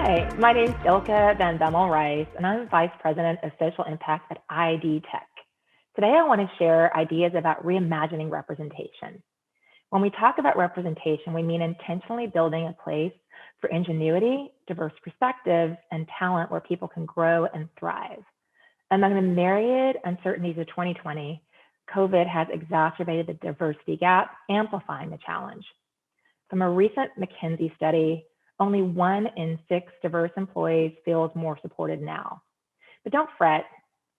Hi, my name is Ylka van Bemmel Reiss, and I'm Vice President of Social Impact at ID Tech. Today, I want to share ideas about reimagining representation. When we talk about representation, we mean intentionally building a place for ingenuity, diverse perspectives, and talent where people can grow and thrive. Among the myriad uncertainties of 2020, COVID has exacerbated the diversity gap, amplifying the challenge. From a recent McKinsey study, only 1 in 6 diverse employees feels more supported now. But don't fret,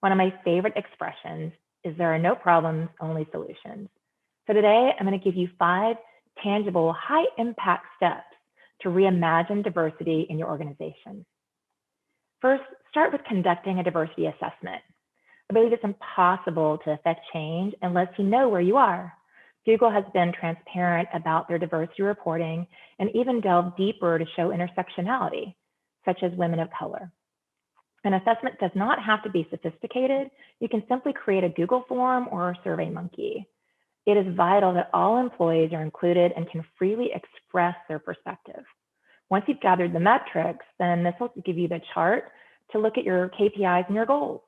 one of my favorite expressions is there are no problems, only solutions. So today, I'm going to give you 5 tangible, high-impact steps to reimagine diversity in your organization. First, start with conducting a diversity assessment. I believe it's impossible to affect change unless you know where you are. Google has been transparent about their diversity reporting and even delved deeper to show intersectionality, such as women of color. An assessment does not have to be sophisticated. You can simply create a Google form or a SurveyMonkey. It is vital that all employees are included and can freely express their perspective. Once you've gathered the metrics, then this will give you the chart to look at your KPIs and your goals.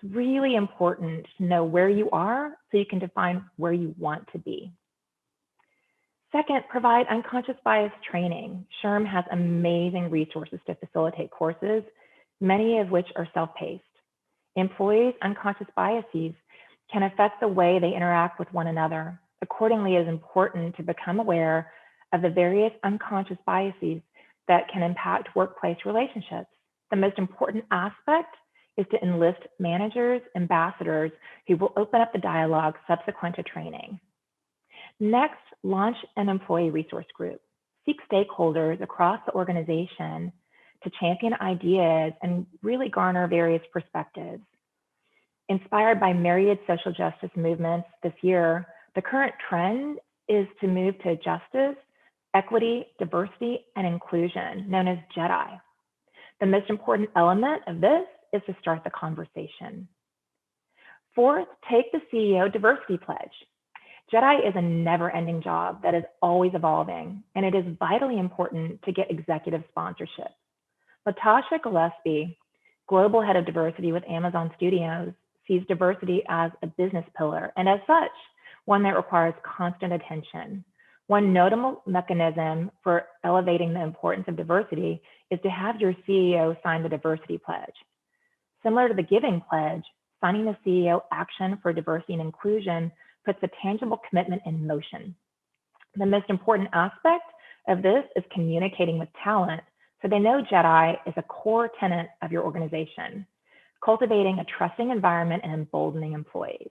It's really important to know where you are so you can define where you want to be. Second, provide unconscious bias training. SHRM has amazing resources to facilitate courses, many of which are self-paced. Employees' unconscious biases can affect the way they interact with one another. Accordingly, it is important to become aware of the various unconscious biases that can impact workplace relationships. The most important aspect is to enlist managers, ambassadors who will open up the dialogue subsequent to training. Next, launch an employee resource group. Seek stakeholders across the organization to champion ideas and really garner various perspectives. Inspired by myriad social justice movements this year, the current trend is to move to justice, equity, diversity, and inclusion, known as JEDI. The most important element of this is to start the conversation. Fourth, take the CEO diversity pledge. JEDI is a never-ending job that is always evolving, and it is vitally important to get executive sponsorship. Latasha Gillespie, global head of diversity with Amazon Studios, sees diversity as a business pillar, and as such, one that requires constant attention. One notable mechanism for elevating the importance of diversity is to have your CEO sign the diversity pledge. Similar to the Giving Pledge, signing the CEO Action for Diversity and Inclusion puts a tangible commitment in motion. The most important aspect of this is communicating with talent so they know JEDI is a core tenet of your organization, cultivating a trusting environment and emboldening employees.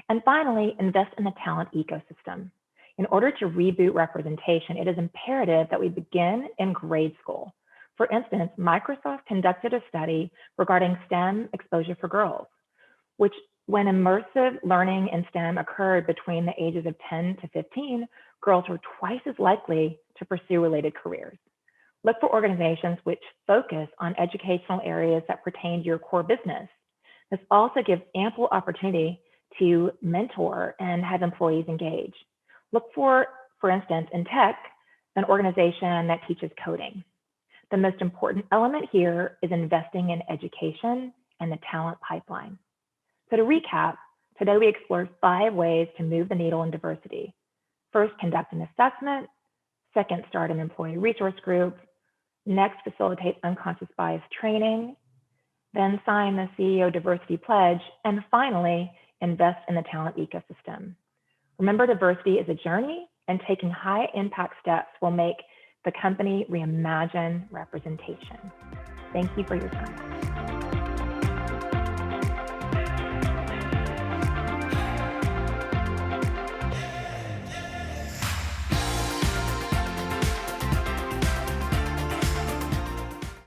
And finally, invest in the talent ecosystem. In order to reboot representation, it is imperative that we begin in grade school. For instance, Microsoft conducted a study regarding STEM exposure for girls, which when immersive learning in STEM occurred between the ages of 10 to 15, girls were twice as likely to pursue related careers. Look for organizations which focus on educational areas that pertain to your core business. This also gives ample opportunity to mentor and have employees engage. Look for instance, in tech, an organization that teaches coding. The most important element here is investing in education and the talent pipeline. So to recap, today we explored 5 ways to move the needle in diversity. First, conduct an assessment. Second, start an employee resource group. Next, facilitate unconscious bias training. Then sign the CEO diversity pledge. And finally, invest in the talent ecosystem. Remember, diversity is a journey, and taking high impact steps will make the company reimagine representation. Thank you for your time.